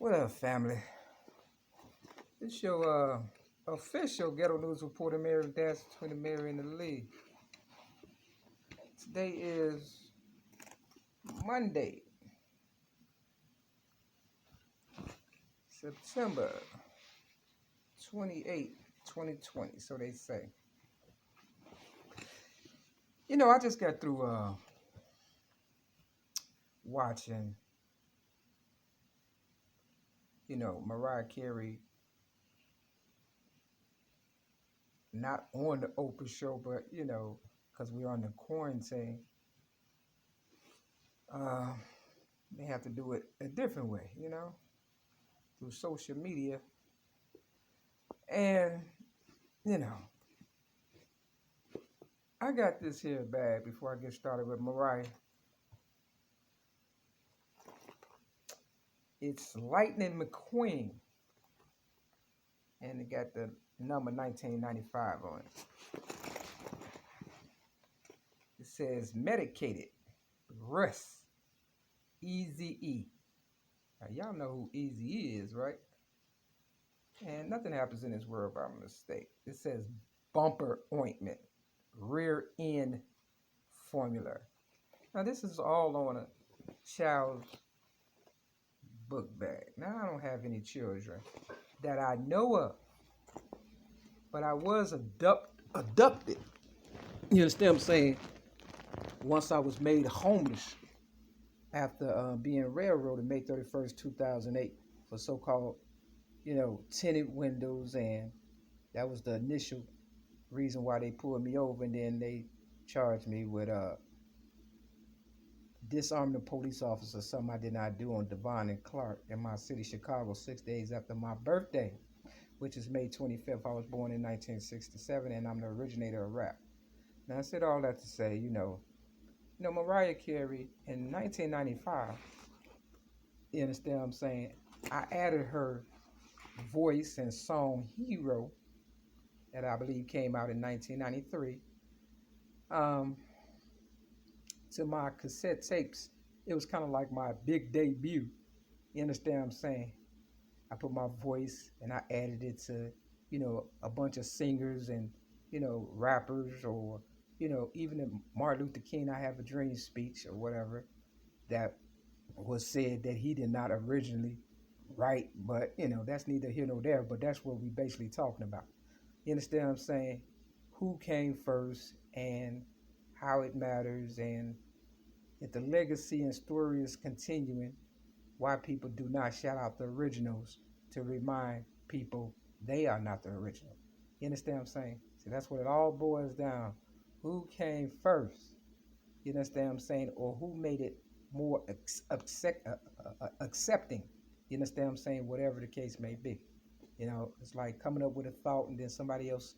What up, family? This your official Ghetto News reporter, Mary Dash between the Mary and the Lee. Today is Monday, September 28, 2020. So they say. You know, I just got through watching, Mariah Carey, not on the Oprah show, but because we're on the quarantine, they have to do it a different way, through social media. And, I got this here bag before I get started with Mariah. It's Lightning McQueen. And it got the number 1995 on it. It says medicated, rest, Eazy-E. Now, y'all know who Eazy-E is, right? And nothing happens in this world by mistake. It says bumper ointment, rear end formula. Now, this is all on a child's book bag. Now, I don't have any children that I know of, but I was abducted. You understand what I'm saying? Once I was made homeless after being railroaded May 31st, 2008 for so-called, tinted windows, and that was the initial reason why they pulled me over, and then they charged me with disarming a police officer, something I did not do on Devon and Clark in my city, Chicago, 6 days after my birthday, which is May 25th. I was born in 1967, and I'm the originator of rap. Now, I said all that to say, Mariah Carey in 1995, you understand what I'm saying? I added her voice and song Hero, that I believe came out in 1993, to my cassette tapes. It was kind of like my big debut. You understand what I'm saying? I put my voice and I added it to, a bunch of singers and, rappers, or, even the Martin Luther King I Have a Dream speech or whatever that was said that he did not originally write, but, that's neither here nor there, but that's what we basically talking about. You understand what I'm saying? Who came first and how it matters, and if the legacy and story is continuing, why people do not shout out the originals to remind people they are not the original. You understand what I'm saying? See, that's what it all boils down. Who came first? You understand what I'm saying? Or who made it more accepting? You understand what I'm saying? Whatever the case may be. It's like coming up with a thought and then somebody else,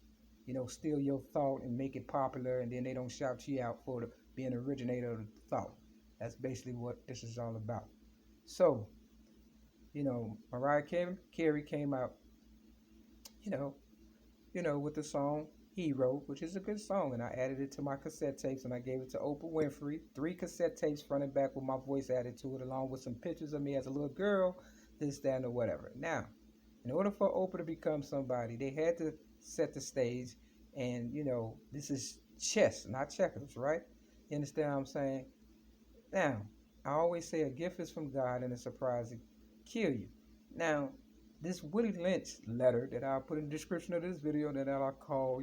steal your thought and make it popular, and then they don't shout you out for being the originator of the thought. That's basically what this is all about. So, Mariah Carey came out, with the song Hero, which is a good song, and I added it to my cassette tapes, and I gave it to Oprah Winfrey. 3 cassette tapes front and back with my voice added to it, along with some pictures of me as a little girl, this, that, or whatever. Now, in order for Oprah to become somebody, they had to set the stage, and, this is chess, not checkers, right? You understand what I'm saying? Now, I always say a gift is from God and a surprise to kill you. Now, this Willie Lynch letter that I'll put in the description of this video, that I'll call,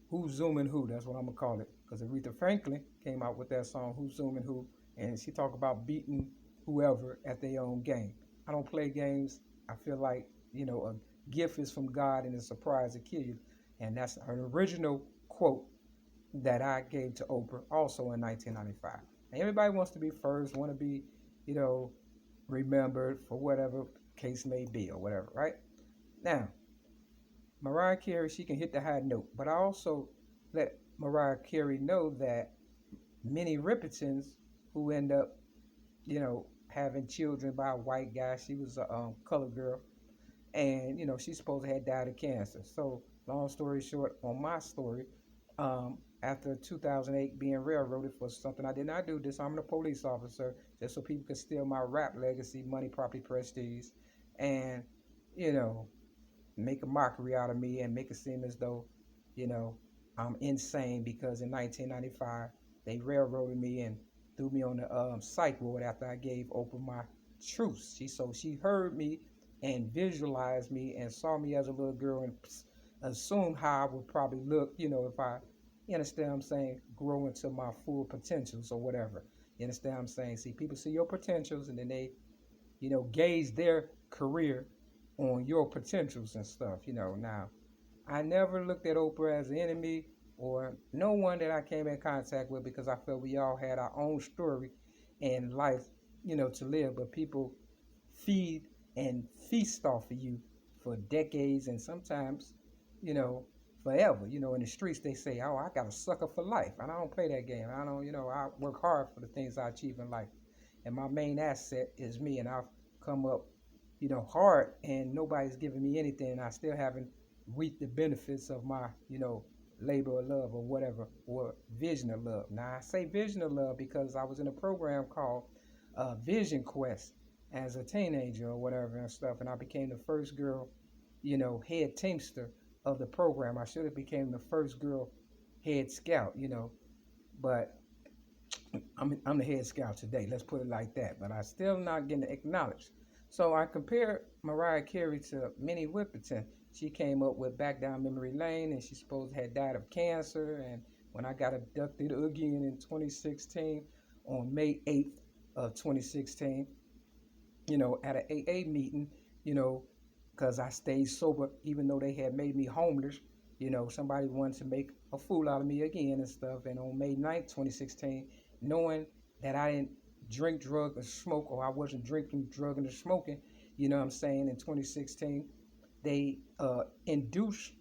Who's Zooming Who? That's what I'm going to call it. Because Aretha Franklin came out with that song, Who's Zooming Who? And she talked about beating whoever at their own game. I don't play games. I feel like, a gift is from God and a surprise to kill you. And that's an original quote that I gave to Oprah also in 1995. And everybody wants to be first, want to be, remembered for whatever case may be or whatever, right? Now, Mariah Carey, she can hit the high note, but I also let Mariah Carey know that Minnie Riperton's, who end up, having children by a white guy, she was a colored girl, and she's supposed to have died of cancer. So long story short, on my story, after 2008 being railroaded for something I did not do, disarming a police officer, just so people could steal my rap legacy, money, property, prestige, and, you know, make a mockery out of me and make it seem as though, you know, I'm insane because in 1995 they railroaded me and threw me on the psych ward after I gave Oprah my truth. She heard me and visualized me and saw me as a little girl and assumed how I would probably look, you know, if I, you understand what I'm saying, grow into my full potentials or whatever. You understand what I'm saying? See, people see your potentials and then they, you know, gauge their career on your potentials and stuff, you know. Now, I never looked at Oprah as an enemy or no one that I came in contact with because I felt we all had our own story and life, you know, to live. But people feed and feast off of you for decades and sometimes, you know, forever. You know, in the streets they say, "Oh, I got a sucker for life," and I don't play that game. I don't, you know, I work hard for the things I achieve in life, and my main asset is me. And I've come up, you know, hard, and nobody's giving me anything. And I still haven't reap the benefits of my, you know, labor of love or whatever, or vision of love. Now I say vision of love because I was in a program called Vision Quest as a teenager or whatever and stuff, and I became the first girl, you know, head teamster of the program. I should have became the first girl head scout, you know, but I'm the head scout today. Let's put it like that. But I still not getting acknowledged. So I compared Mariah Carey to Minnie Whipperton. She came up with Back Down Memory Lane, and she supposed had died of cancer. And when I got abducted again in 2016, on May 8th of 2016, you know, at an AA meeting, you know, because I stayed sober, even though they had made me homeless. You know, somebody wanted to make a fool out of me again and stuff. And on May 9th, 2016, knowing that I didn't drink, drug, or smoke, or I wasn't drinking, drugging, or smoking, you know what I'm saying, in 2016, they induced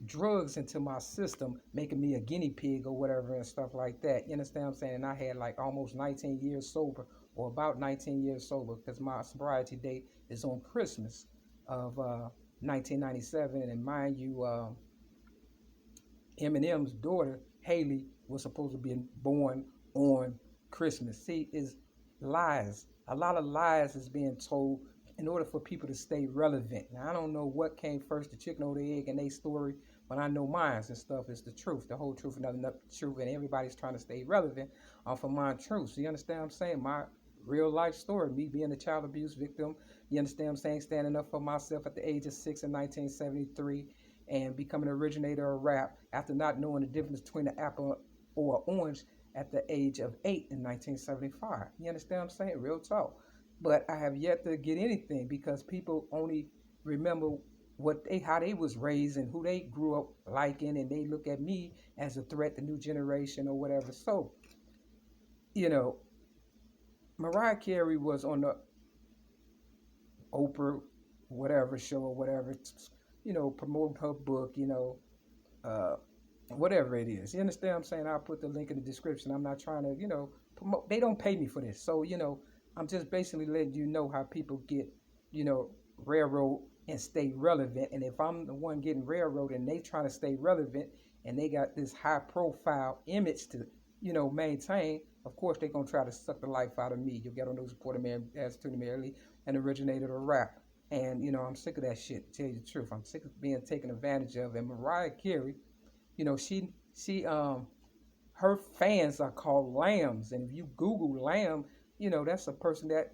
drugs into my system, making me a guinea pig or whatever and stuff like that. You understand what I'm saying? And I had like almost 19 years sober, or about 19 years sober, because my sobriety date is on Christmas of 1997. And mind you, Eminem's daughter, Haley, was supposed to be born on Christmas. See, is lies. A lot of lies is being told in order for people to stay relevant. Now, I don't know what came first, the chicken or the egg in their story, but I know mine and stuff is the truth, the whole truth, and nothing but the truth, and everybody's trying to stay relevant off of my truth. So you understand what I'm saying? My real life story, me being a child abuse victim, you understand what I'm saying? Standing up for myself at the age of 6 in 1973 and becoming an originator of rap after not knowing the difference between an apple or an orange at the age of 8 in 1975. You understand what I'm saying? Real talk. But I have yet to get anything because people only remember how they was raised and who they grew up liking, and they look at me as a threat to new generation or whatever. So, you know, Mariah Carey was on the Oprah whatever show or whatever, you know, promoting her book, you know, whatever it is. You understand what I'm saying? I'll put the link in the description. I'm not trying to, you know, promote. They don't pay me for this. So, you know, I'm just basically letting you know how people get, you know, railroad and stay relevant. And if I'm the one getting railroaded and they trying to stay relevant and they got this high profile image to, you know, maintain, of course they're going to try to suck the life out of me. You'll get on those supporter man as to merely an originator of rap. And, you know, I'm sick of that shit, to tell you the truth. I'm sick of being taken advantage of. And Mariah Carey, you know, her fans are called lambs. And if you Google lamb, you know, that's a person that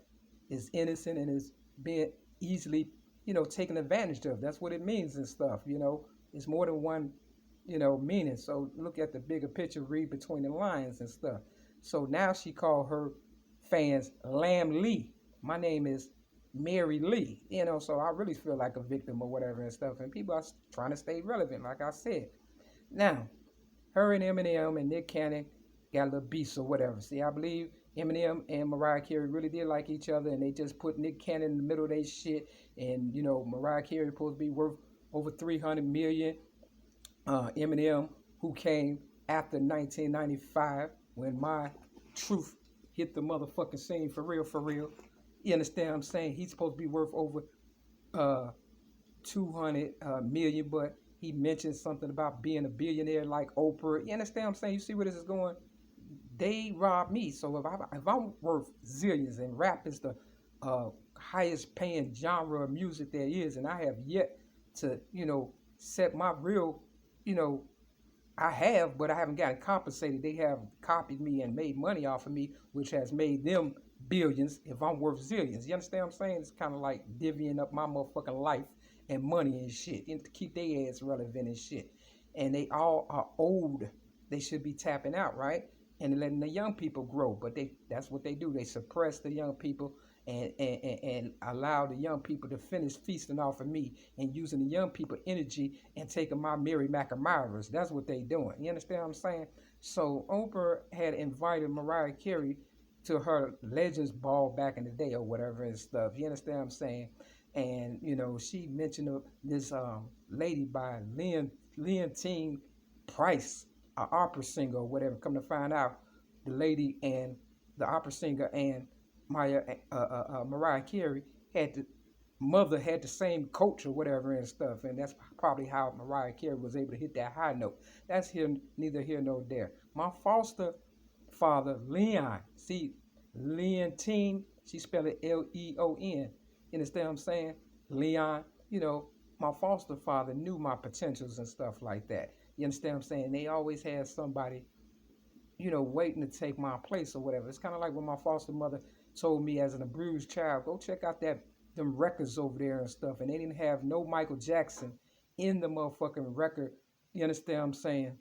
is innocent and is being easily, you know, taken advantage of. That's what it means and stuff, you know. It's more than one, you know, meaning. So look at the bigger picture, read between the lines and stuff. So now she called her fans Lamb Lee. My name is Mary Lee, you know, so I really feel like a victim or whatever and stuff. And people are trying to stay relevant, like I said. Now, her and Eminem and Nick Cannon got a little beef or whatever. See, I believe Eminem and Mariah Carey really did like each other, and they just put Nick Cannon in the middle of their shit. And, you know, Mariah Carey supposed to be worth over 300 million. Eminem, who came after 1995 when my truth hit the motherfucking scene for real, for real. You understand what I'm saying? He's supposed to be worth over 200 million, but he mentioned something about being a billionaire like Oprah. You understand what I'm saying? You see where this is going? They robbed me. So if I'm worth zillions and rap is the highest paying genre of music there is, and I have yet to, set my real, you know, I have, but I haven't gotten compensated. They have copied me and made money off of me, which has made them billions if I'm worth zillions. You understand what I'm saying? It's kind of like divvying up my motherfucking life and money and shit, and to keep their ass relevant and shit. And they all are old. They should be tapping out, right? And letting the young people grow. But that's what they do. They suppress the young people and allow the young people to finish feasting off of me and using the young people energy and taking my Mary Mac admirers. That's what they doing. You understand what I'm saying? So Oprah had invited Mariah Carey to her Legends Ball back in the day or whatever and stuff. You understand what I'm saying? And she mentioned this lady by Leontine Price, an opera singer or whatever. Come to find out, the lady and the opera singer and Mariah Carey had the same coach or whatever and stuff, and that's probably how Mariah Carey was able to hit that high note. That's neither here nor there. My foster father, Leon, see, Leontine, she spelled it Leon. You understand what I'm saying? Leon, my foster father knew my potentials and stuff like that. You understand what I'm saying? They always had somebody, waiting to take my place or whatever. It's kind of like when my foster mother told me as an abused child, go check out them records over there and stuff. And they didn't have no Michael Jackson in the motherfucking record. You understand what I'm saying?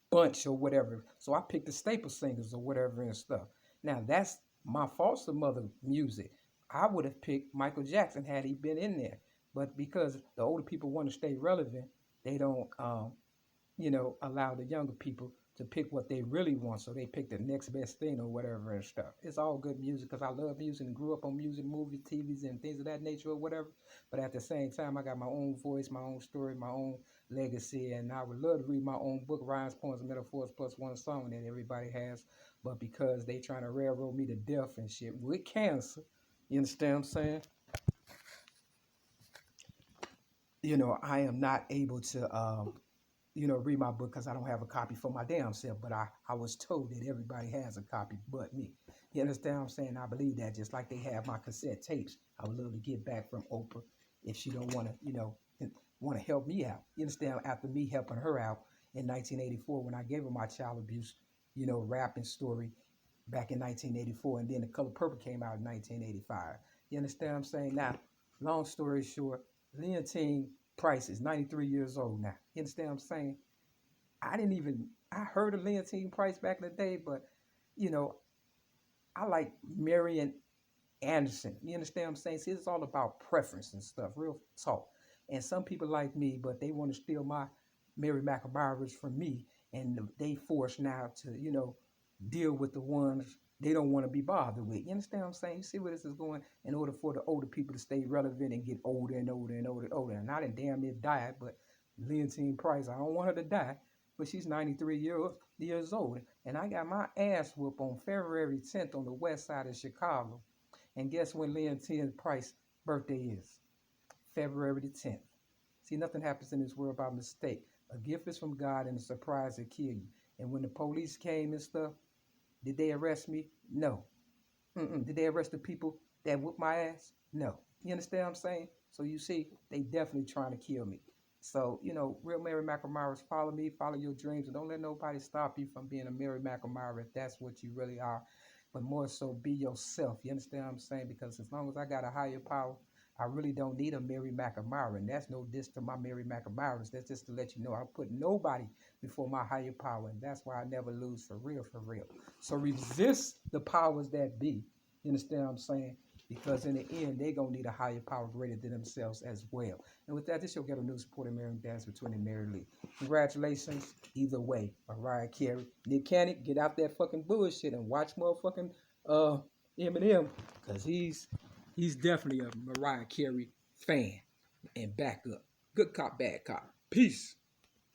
Bunch or whatever. So I picked the staple singers or whatever and stuff. Now that's my foster mother music. I would have picked Michael Jackson had he been in there. But because the older people want to stay relevant, they don't, allow the younger people to pick what they really want. So they pick the next best thing or whatever and stuff. It's all good music because I love music and grew up on music, movies, TVs, and things of that nature or whatever. But at the same time, I got my own voice, my own story, my own legacy. And I would love to read my own book, Rhymes, Poems, and Metaphors plus one song that everybody has. But because they trying to railroad me to death and shit with cancer, you understand what I'm saying? I am not able to read my book because I don't have a copy for my damn self, but I was told that everybody has a copy but me. You understand what I'm saying? I believe that just like they have my cassette tapes. I would love to get back from Oprah if she don't want to help me out. You understand? After me helping her out in 1984 when I gave her my child abuse, rapping story back in 1984, and then The Color Purple came out in 1985. You understand what I'm saying? Now, long story short, Leontine Price is 93 years old now. You understand what I'm saying? I heard of Leontine Price back in the day, but, I like Marian Anderson. You understand what I'm saying? See, it's all about preference and stuff, real talk. And some people like me, but they want to steal my Mary Mac admirers from me, and they forced now to, deal with the ones they don't want to be bothered with. You understand what I'm saying? You see where this is going? In order for the older people to stay relevant and get older and older and older and older. And I didn't damn near die, but Leontine Price, I don't want her to die, but she's 93 years old. And I got my ass whooped on February 10th on the west side of Chicago. And guess when Leontine Price's birthday is? February the 10th. See, nothing happens in this world by mistake. A gift is from God and a surprise will kill you. And when the police came and stuff, did they arrest me? No. Did they arrest the people that whooped my ass? No. You understand what I'm saying? So you see, they definitely trying to kill me. So, real Mary Mac admirers, follow me, follow your dreams, and don't let nobody stop you from being a Mary Mac admirer if that's what you really are. But more so, be yourself. You understand what I'm saying? Because as long as I got a higher power, I really don't need a Mary Mac admirer. And that's no diss to my Mary Mac admirers. That's just to let you know I put nobody before my higher power. And that's why I never lose for real, for real. So resist the powers that be. You understand what I'm saying? Because in the end, they're going to need a higher power greater than themselves as well. And with that, this is your Ghetto News supporting Mary Dance between and Mary Lee. Congratulations, either way. Mariah Carey. Nick Cannon, get out that fucking bullshit and watch motherfucking Eminem. Because he's definitely a Mariah Carey fan and backup. Good cop, bad cop. Peace.